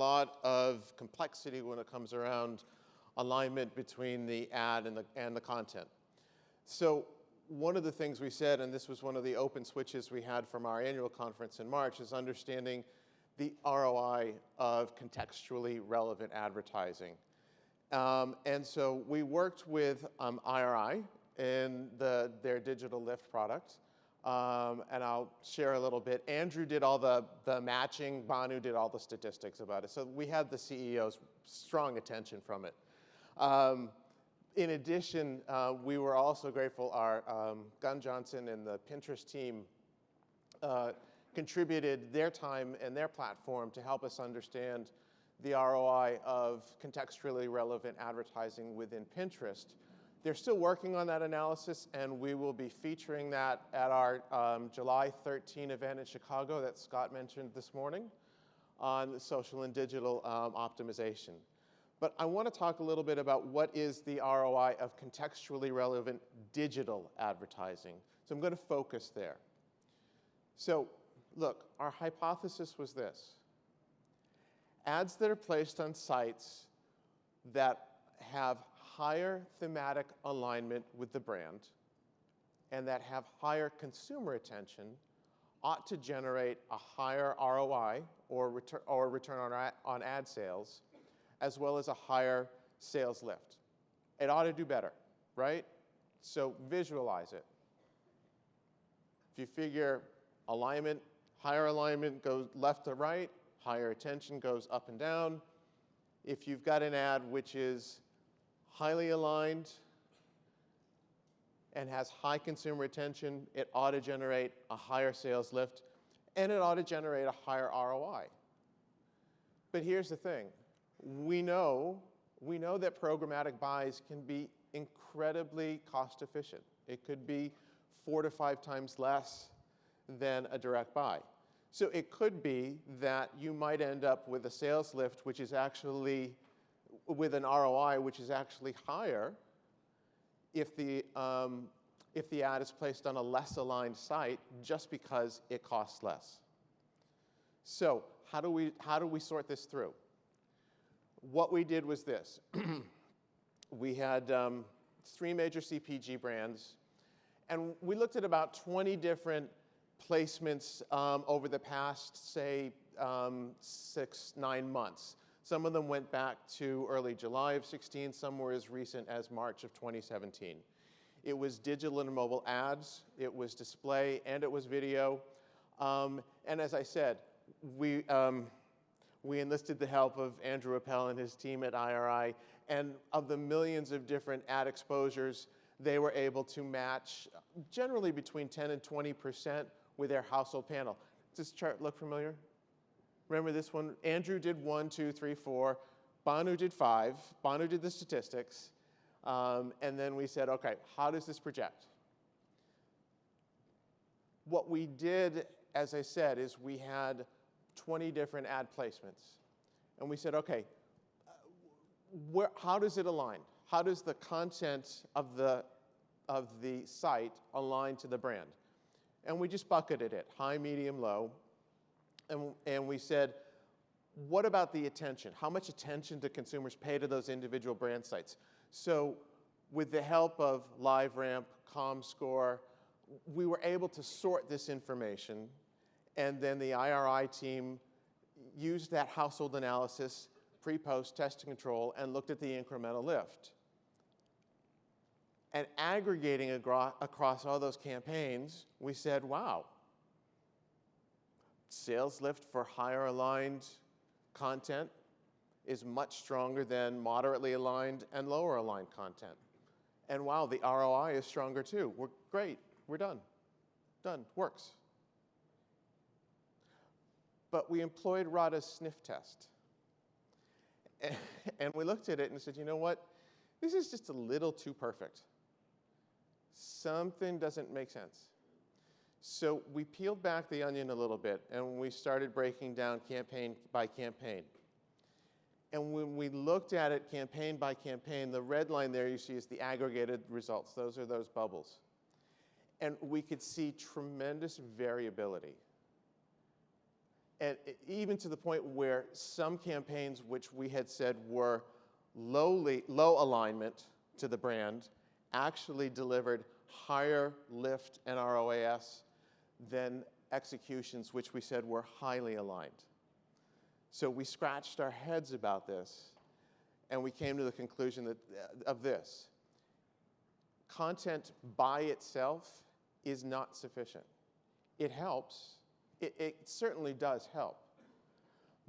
lot of complexity when it comes around alignment between the ad and the content. So one of the things we said, and this was one of the open switches we had from our annual conference in March, is understanding the ROI of contextually relevant advertising. And so we worked with IRI in their digital lift product. And I'll share a little bit. Andrew did all the matching. Banu did all the statistics about it. So we had the CEO's strong attention from it. In addition, we were also grateful our Gunn Johnson and the Pinterest team contributed their time and their platform to help us understand the ROI of contextually relevant advertising within Pinterest. They're still working on that analysis, and we will be featuring that at our July 13 event in Chicago that Scott mentioned this morning on social and digital optimization. But I want to talk a little bit about what is the ROI of contextually relevant digital advertising. So I'm going to focus there. So look, our hypothesis was this. Ads that are placed on sites that have higher thematic alignment with the brand and that have higher consumer attention ought to generate a higher ROI or return on ad sales, as well as a higher sales lift. It ought to do better, right? So visualize it. If you figure alignment, higher alignment goes left to right, higher attention goes up and down. If you've got an ad which is highly aligned and has high consumer attention, it ought to generate a higher sales lift, and it ought to generate a higher ROI. But here's the thing. We know that programmatic buys can be incredibly cost efficient. It could be 4 to 5 times less than a direct buy. So it could be that you might end up with a sales lift which is actually, with an ROI which is actually higher if the ad is placed on a less aligned site just because it costs less. So how do we sort this through? What we did was this. We had 3 major CPG brands, and we looked at about 20 different placements over the past, say, 6-9 months. Some of them went back to early July of 16, some were as recent as March of 2017. It was digital and mobile ads, it was display, and it was video. And as I said, we enlisted the help of Andrew Appel and his team at IRI, and of the millions of different ad exposures, they were able to match generally between 10 and 20% with their household panel. Does this chart look familiar? Remember this one? Andrew did 1, 2, 3, 4. Banu did 5. Banu did the statistics. And then we said, okay, how does this project? What we did, as I said, is we had 20 different ad placements. And we said, okay, how does it align? How does the content of the site align to the brand? And we just bucketed it, high, medium, low. And we said, what about the attention? How much attention do consumers pay to those individual brand sites? So with the help of LiveRamp, ComScore, we were able to sort this information, and then the IRI team used that household analysis, pre-post, test and control, and looked at the incremental lift. And aggregating across all those campaigns, we said, wow, sales lift for higher aligned content is much stronger than moderately aligned and lower aligned content. And wow, the ROI is stronger too. We're great, we're done. Done, works. But we employed RADA's sniff test. And we looked at it and said, you know what? This is just a little too perfect. Something doesn't make sense. So we peeled back the onion a little bit, and we started breaking down campaign by campaign. And when we looked at it campaign by campaign, the red line there you see is the aggregated results. Those are those bubbles. And we could see tremendous variability. And even to the point where some campaigns which we had said were low alignment to the brand actually delivered higher lift and ROAS than executions which we said were highly aligned. So we scratched our heads about this, and we came to the conclusion of this. Content by itself is not sufficient. It helps. It certainly does help.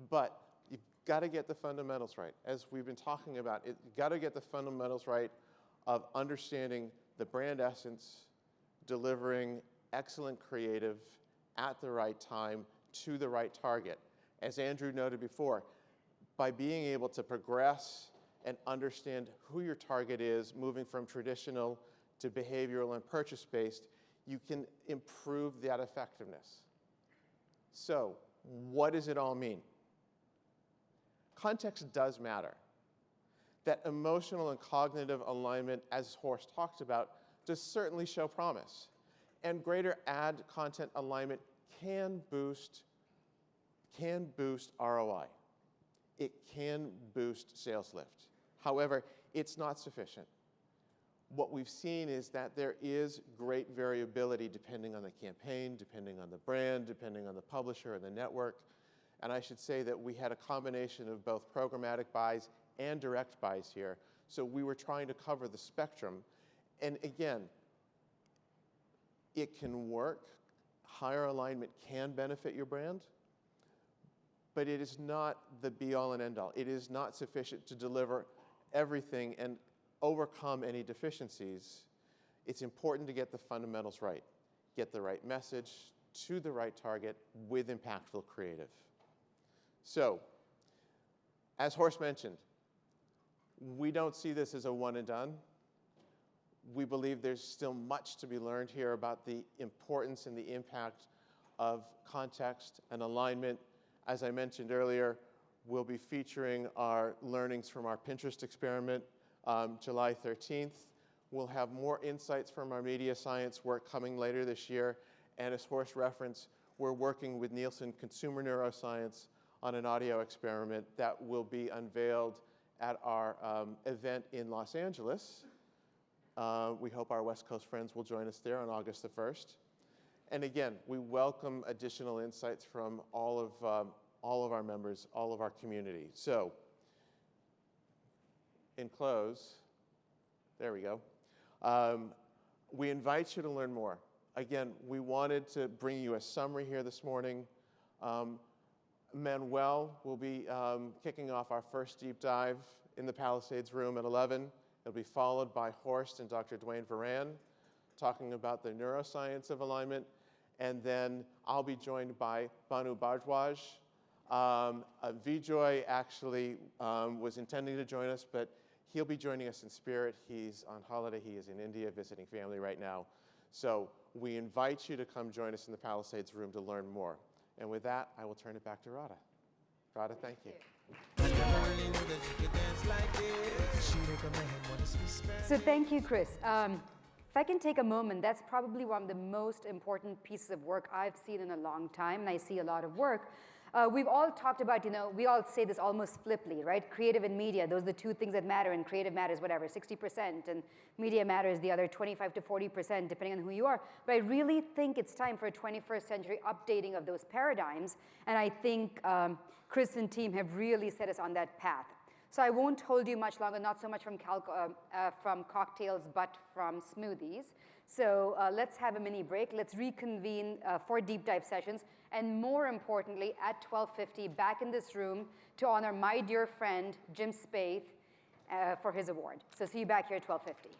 But you've got to get the fundamentals right. As we've been talking about, you've got to get the fundamentals right of understanding the brand essence, delivering excellent creative at the right time to the right target. As Andrew noted before, by being able to progress and understand who your target is, moving from traditional to behavioral and purchase-based, you can improve that effectiveness. So, what does it all mean? Context does matter. That emotional and cognitive alignment, as Horst talked about, does certainly show promise. And greater ad content alignment can boost ROI. It can boost sales lift. However, it's not sufficient. What we've seen is that there is great variability depending on the campaign, depending on the brand, depending on the publisher and the network. And I should say that we had a combination of both programmatic buys and direct buys here. So we were trying to cover the spectrum. And again, it can work. Higher alignment can benefit your brand. But it is not the be-all and end-all. It is not sufficient to deliver everything and overcome any deficiencies. It's important to get the fundamentals right. Get the right message to the right target with impactful creative. So, as Horst mentioned, we don't see this as a one and done. We believe there's still much to be learned here about the importance and the impact of context and alignment. As I mentioned earlier, we'll be featuring our learnings from our Pinterest experiment July 13th. We'll have more insights from our media science work coming later this year. And as Horst referenced, we're working with Nielsen Consumer Neuroscience on an audio experiment that will be unveiled at our event in Los Angeles. We hope our West Coast friends will join us there on August the 1st. And again, we welcome additional insights from all of our members, all of our community. So, in close, there we go. We invite you to learn more. Again, we wanted to bring you a summary here this morning. Manuel will be kicking off our first deep dive in the Palisades room at 11. It'll be followed by Horst and Dr. Dwayne Varan talking about the neuroscience of alignment. And then I'll be joined by Banu Bhardwaj. Vijay actually was intending to join us, but he'll be joining us in spirit. He's on holiday. He is in India visiting family right now. So we invite you to come join us in the Palisades room to learn more. And with that, I will turn it back to Radha. Radha, thank you. So thank you, Chris. If I can take a moment, that's probably one of the most important pieces of work I've seen in a long time, and I see a lot of work. We've all talked about, we all say this almost flippantly, right? Creative and media, those are the two things that matter, and creative matters, whatever, 60%, and media matters the other 25 to 40%, depending on who you are. But I really think it's time for a 21st century updating of those paradigms, and I think Chris and team have really set us on that path. So I won't hold you much longer, not so much from cocktails, but from smoothies. So let's have a mini break. Let's reconvene for deep dive sessions. And more importantly, at 12:50, back in this room to honor my dear friend, Jim Spaeth, for his award. So see you back here at 12:50.